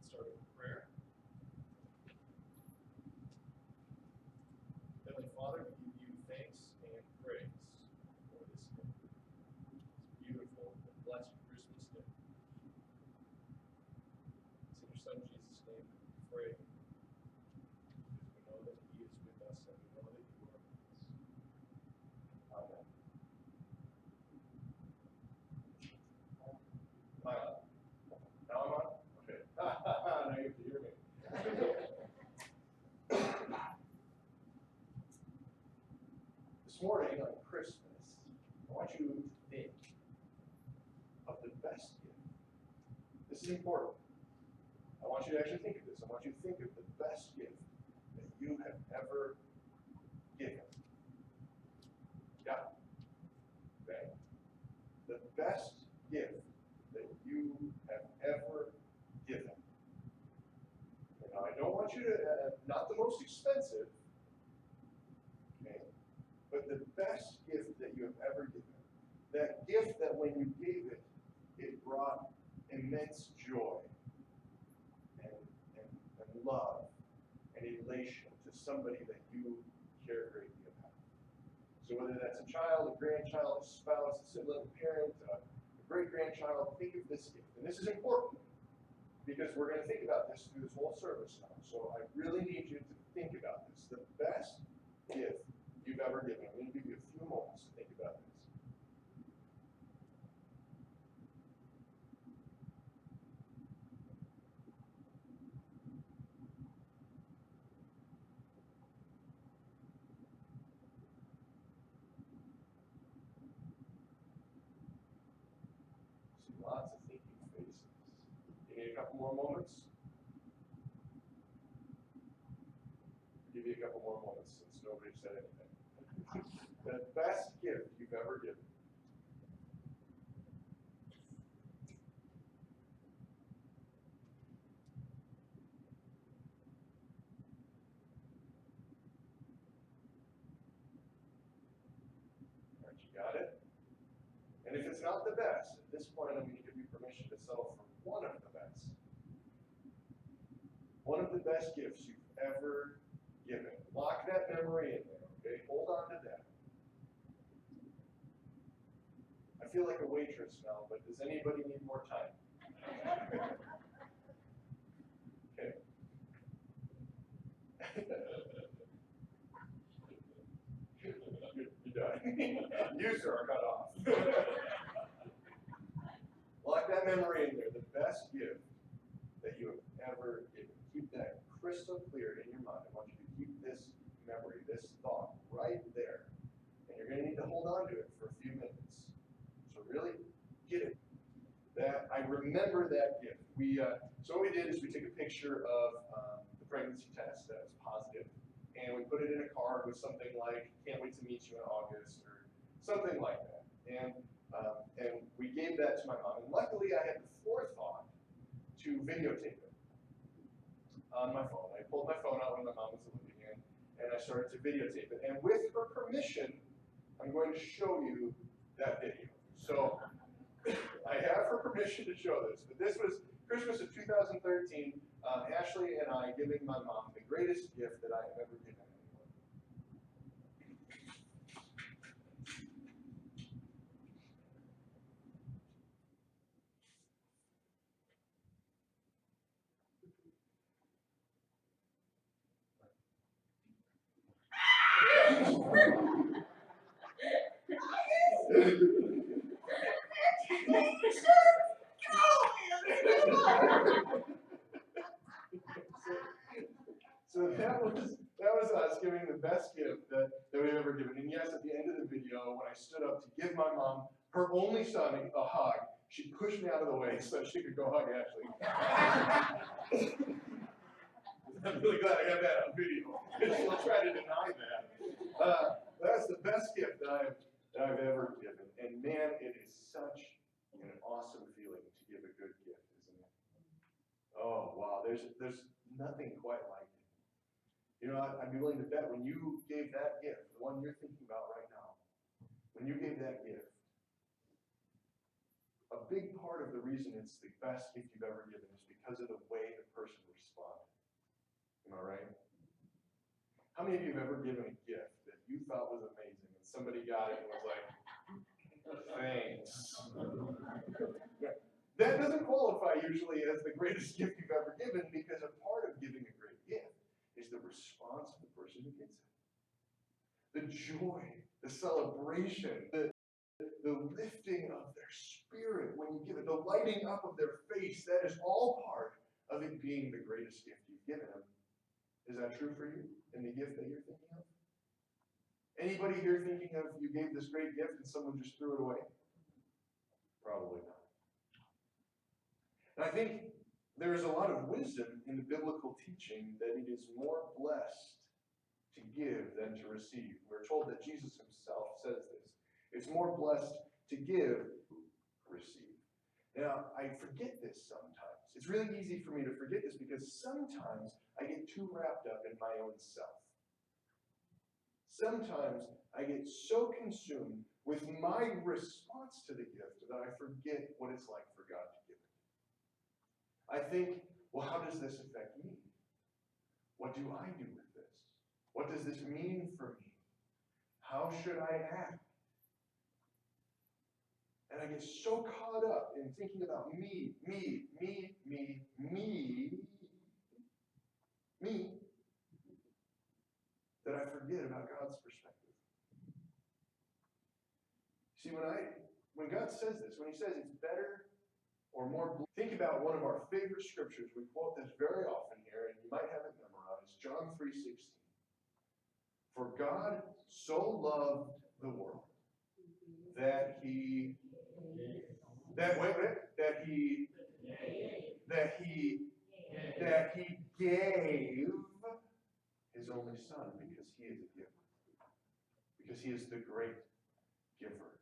Start with prayer. Heavenly Father, we give you thanks and praise for this day. This beautiful and blessed Christmas day. It's in your Son Jesus' name that we pray, because we know that He is with us and we know that you are with us. Amen. Am I on? Now I'm on? Okay. Now you have to hear me. This morning on Christmas, I want you to think of the best gift. This is important. I want you to actually think of this. I want you to think of the best gift that you have ever given. Yeah? Okay? The best gift that you have ever given. Now, I don't want you to, not the most expensive, okay, but the best gift that you have ever given. That gift that when you gave it, it brought immense joy and love and elation to somebody that you care greatly about. So whether that's a child, a grandchild, a spouse, a sibling, a parent, a great-grandchild, think of this gift. And this is important because we're going to think about this through this whole service now. So I really need you to think about this. The best gift you've ever given. I'm going to give you a few moments to think about this. See lots of thinking faces. You need a couple more moments? I'll give you a couple more moments since nobody said anything. The best gift you've ever given. All right, you got it? And if it's not the best, at this point I'm going to give you permission to settle for one of the best. One of the best gifts you've ever given. Lock that memory in there, okay? Hold on to that. I feel like a waitress now, but does anybody need more time? Okay. You're done. You, sir, are cut off. Lock that memory in there. The best gift that you have ever given. Keep that crystal clear in your mind. I want you to keep this memory, this thought right there. And you're going to need to hold on to it for a few minutes. So really get it. That I remember that gift. So what we did is we took a picture of the pregnancy test that was positive, and we put it in a card with something like, "Can't wait to meet you in August," or something like that. And we gave that to my mom. And luckily, I had the forethought to videotape it on my phone. I pulled my phone out when my mom was looking in, and I started to videotape it. And with her permission, I'm going to show you that video. So permission to show this, but this was Christmas of 2013. Ashley and I giving my mom the greatest gift that I have ever given anyone. So that was us giving the best gift that we've ever given. And yes, at the end of the video, when I stood up to give my mom, her only son, a hug, she pushed me out of the way so she could go hug Ashley. I'm really glad I got that on video. She'll try to deny that. That's the best gift that I've ever given. And man, it is such an awesome feeling to give a good gift, isn't it? Oh wow, there's nothing quite like it. You know, I'd be willing to bet when you gave that gift, the one you're thinking about right now, when you gave that gift, a big part of the reason it's the best gift you've ever given is because of the way the person responded. Am I right? How many of you have ever given a gift that you thought was amazing and somebody got it and was like, thanks? That doesn't qualify usually as the greatest gift you've ever given, because a part of giving a great gift is the response of the person who gets it. The joy, the celebration, the lifting of their spirit when you give it, the lighting up of their face, that is all part of it being the greatest gift you've given them. Is that true for you in the gift that you're thinking of? Anybody here thinking of you gave this great gift and someone just threw it away? Probably not. And I think there is a lot of wisdom in the biblical teaching that it is more blessed to give than to receive. We're told that Jesus himself says this. It's more blessed to give than to receive. Now, I forget this sometimes. It's really easy for me to forget this because sometimes I get too wrapped up in my own self. Sometimes I get so consumed with my response to the gift that I forget what it's like for God to give it. I think, well, how does this affect me? What do I do with this? What does this mean for me? How should I act? And I get so caught up in thinking about me, that I forget about God's perspective. See, when God says this, when he says it's better or more, think about one of our favorite scriptures. We quote this very often here, and you might have it memorized, John 3:16. For God so loved the world that he gave his only son, because he is a giver. Because he is the great giver.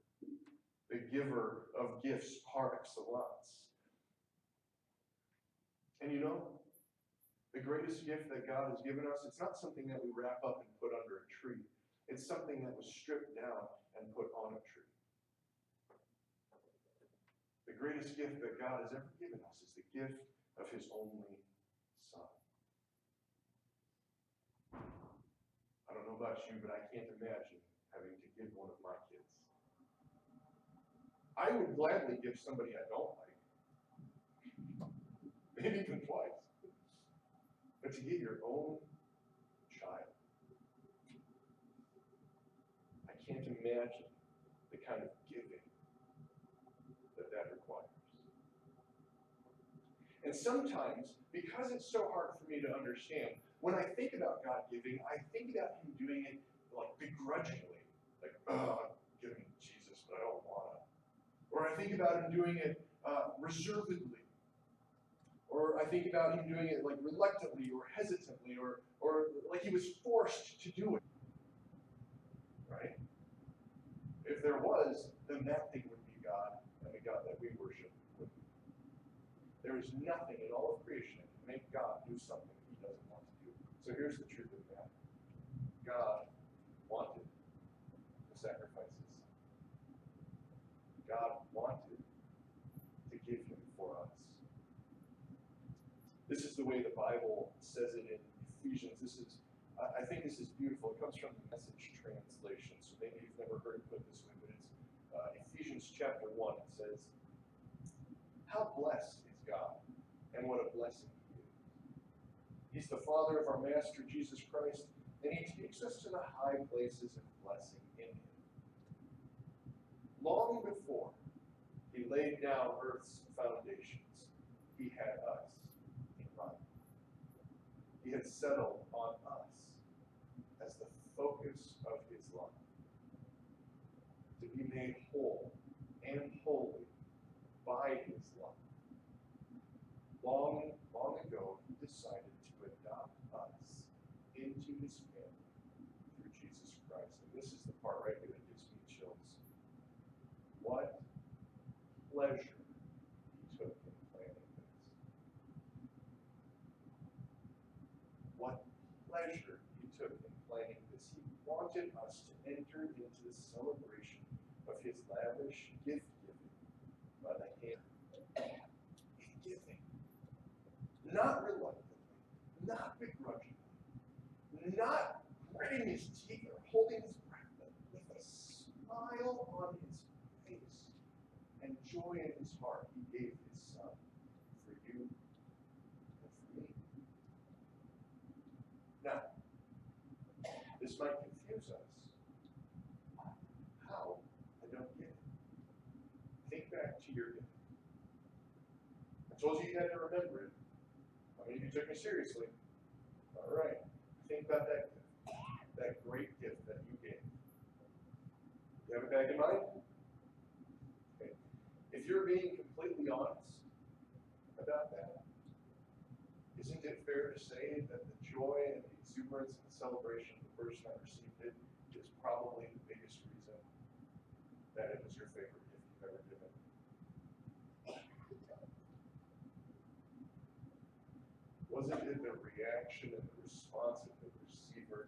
The giver of gifts par excellence. And you know, the greatest gift that God has given us, it's not something that we wrap up and put under a tree. It's something that was stripped down and put on a tree. The greatest gift that God has ever given us is the gift of his only son. I don't know about you, but I can't imagine having to give one of my kids. I would gladly give somebody I don't like. Maybe even twice. But to give your own child, I can't imagine the kind of giving that requires. And sometimes, because it's so hard for me to understand, when I think about God giving, I think about him doing it like begrudgingly. Like, I'm giving Jesus, but I don't want to. Or I think about him doing it reservedly. Or I think about him doing it like reluctantly or hesitantly, or like he was forced to do it. Right? If there was, then that thing would be God, and the God that we worship would be. There is nothing in all of creation that can make God do something he doesn't want to do. So here's the truth of that. God wanted to sacrifice his son. God wanted to give him This is the way the Bible says it in Ephesians. I think this is beautiful. It comes from the Message translation, so maybe you've never heard it put this way, but it's Ephesians chapter 1. It says, "How blessed is God, and what a blessing He is. He's the Father of our Master Jesus Christ, and He takes us to the high places of blessing in Him. Long before He laid down earth's foundations, He had us in mind. He had settled on us as the focus of His love, to be made whole and holy by His love. Long, long ago, He decided to adopt us into His family through Jesus Christ." And this is the part right here that gives me chills. What pleasure He took in planning this. What pleasure He took in planning this. He wanted us to enter into the celebration of His lavish gift giving by the hand in giving. Not reluctantly, not begrudgingly, not gritting his teeth or holding his breath, but with a smile on his face and joy in his heart, He gave His Son for you and for me. Now, this might confuse us. How? I don't get it. Think back to your gift. I told you had to remember it. How many of you took me seriously? All right. Think about that gift. That great gift that you gave. You have it back in mind? Okay. If you're being completely honest about that, isn't it fair to say that the joy and the exuberance and the celebration of the person that received it is probably the biggest reason that it was your favorite gift you've ever given? Wasn't it the reaction and the response of the receiver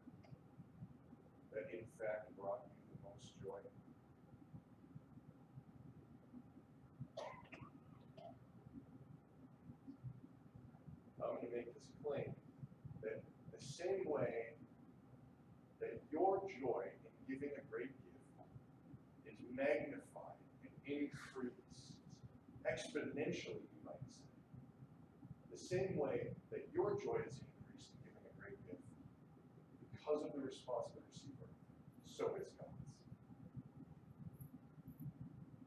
that in fact brought you the most joy? I'm going to make this claim that the same way that your joy in giving a great gift is magnified and increased exponentially, you might say, the same way that your joy is increased in giving a great gift because of the response of the receiver, so is God's.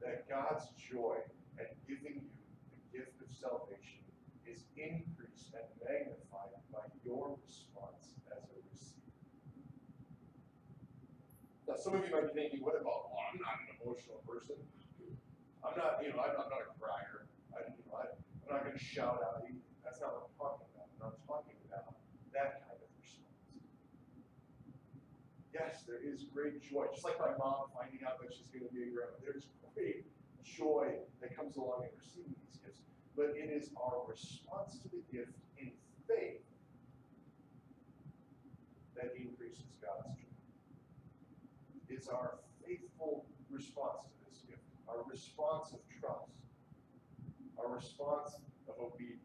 That God's joy at giving you the gift of salvation is increased and magnified by your response as a receiver. Now, some of you might be thinking, what about, well, I'm not an emotional person. I'm not a crier. I'm not going to shout out. That's not what I'm talking about. I'm not talking about that kind of response. Yes, there is great joy. Just like my mom finding out that she's going to be a grandma, there's great joy that comes along in receiving these gifts. But it is our response to the gift in faith that increases God's joy. It's our faithful response to this gift, our response of trust, our response of obedience,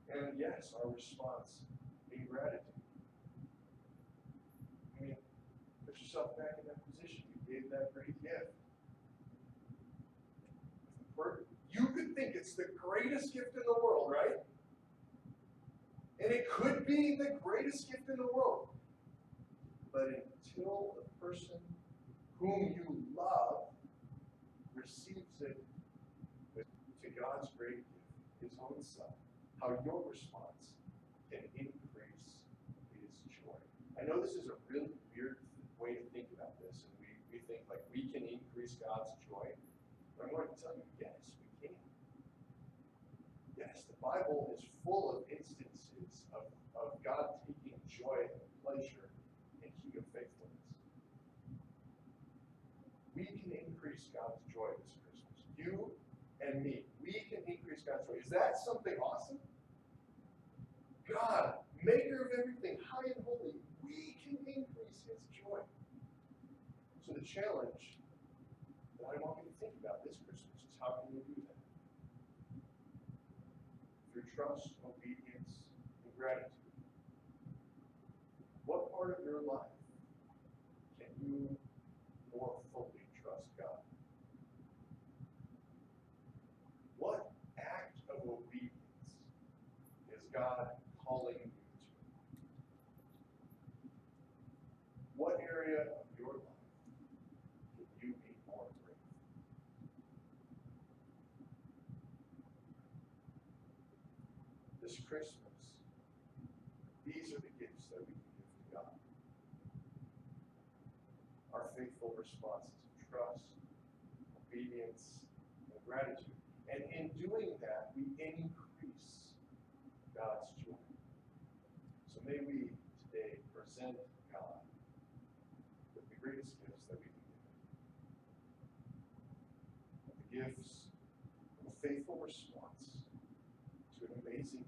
and yes, our response in gratitude. I mean, put yourself back in that position. You gave that great gift. You could think it's the greatest gift in the world, right? And it could be the greatest gift in the world. But until the person whom you love receives it to God's great gift, His own Son, how your response can increase His joy. I know this is a really weird way to think about this, and we think like we can increase God's joy. But I'm going to tell you, yes, we can. Yes, the Bible is full of instances of God taking joy and pleasure in keeping faithfulness. We can increase God's joy this Christmas. You and me. We can increase God's joy. Is that something awesome? God, maker of everything, high and holy, we can increase His joy. So the challenge that I want you to think about this Christmas is how can you do that? Through trust, obedience, gratitude. What part of your life can you more fully trust God? What act of obedience is God calling you to? What area of your life can you be more grateful? This Christmas, these are the gifts that we can give to God. Our faithful responses of trust, obedience, and gratitude. And in doing that, we increase God's joy. So may we today present God with the greatest gifts that we can give him. The gifts of a faithful response to an amazing